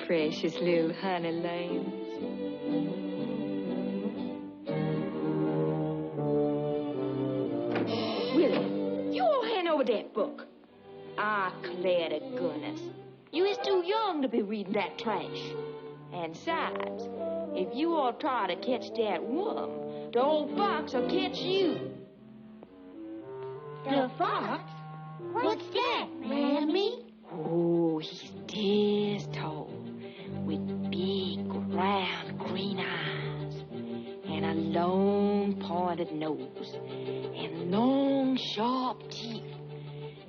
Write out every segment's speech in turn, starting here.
precious little honey lambs. Willie, you all hand over that book. I declare to goodness, you is too young to be reading that trash. And besides, if you all try to catch that worm, the old fox will catch you. The fox? What's that, Mammy? Oh, he's this tall, with big, round, green eyes, and a long, pointed nose, and long, sharp teeth.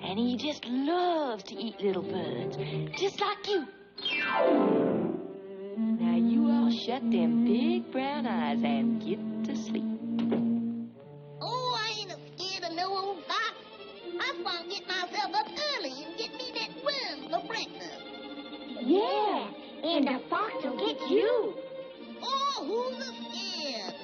And he just loves to eat little birds, just like you. Now you all shut them big brown eyes and get to sleep. Oh, I ain't scared of no old fox. I'm gonna get myself up early and get me that worm for breakfast. Yeah, and the fox will get you. Oh, who's scared?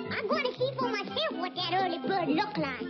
I'm going to see for myself what that early bird looked like.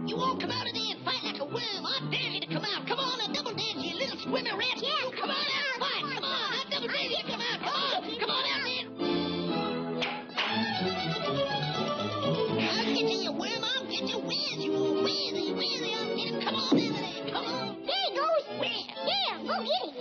You all come out of there and fight like a worm. I dare you to come out. Come on, double dare you little swimmer rats. Yeah, Come on out and fight. Come on, I double dare you to come out. Come on, come on out there. I'll get you, you worm. I'll get you. Where's you? Where's he? Where's he? I'll get him. Come on in there. Come on. There he goes. Where? Yeah, go get him.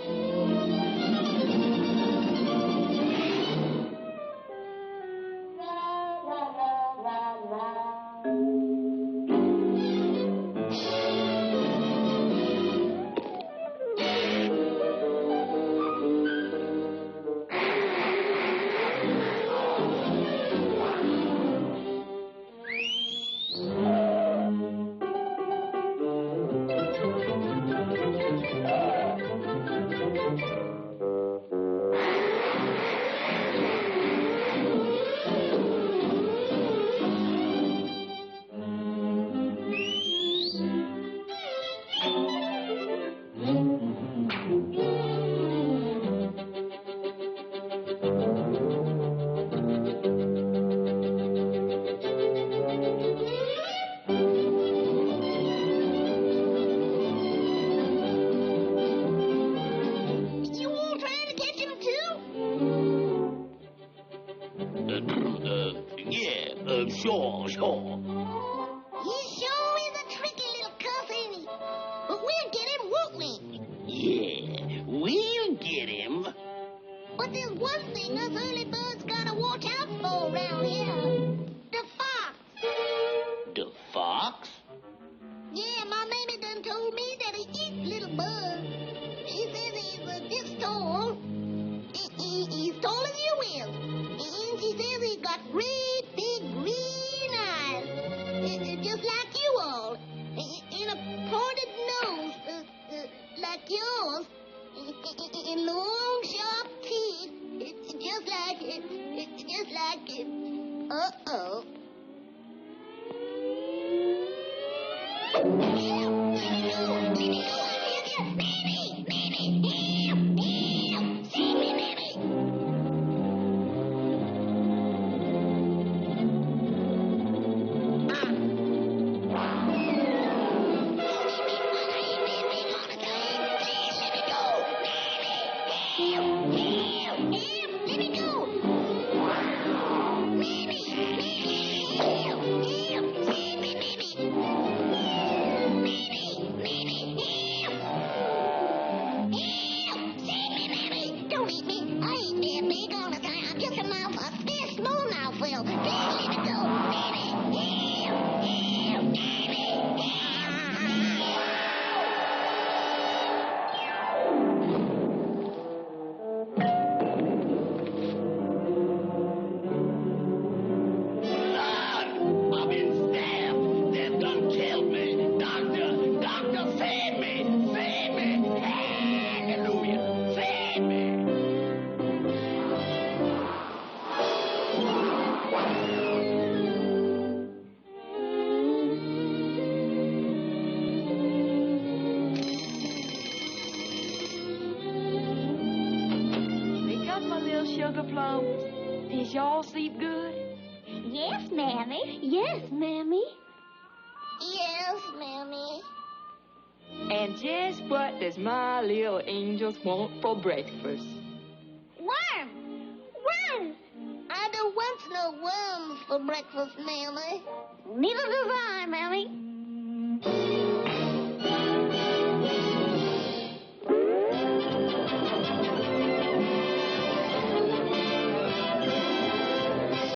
You all trying to catch him too? Sure. He sure is a tricky little cuss, ain't he? But we'll get him, won't we? Yeah, we'll get him. But there's one thing us early birds gotta watch out for around here. The fox. The fox? Yeah, my mammy done told me that he eats little bugs. She says he's this tall. He's tall as you is. And she says he's got great big green eyes. Just like you all. And a pointed nose. Like yours. And long sharp teeth. Just like it. Uh-oh. sleep good? Yes, Mammy. Yes, Mammy. Yes, Mammy. And just what does my little angels want for breakfast? Worms! Worms! I don't want no worms for breakfast, Mammy. Neither does I, Mammy.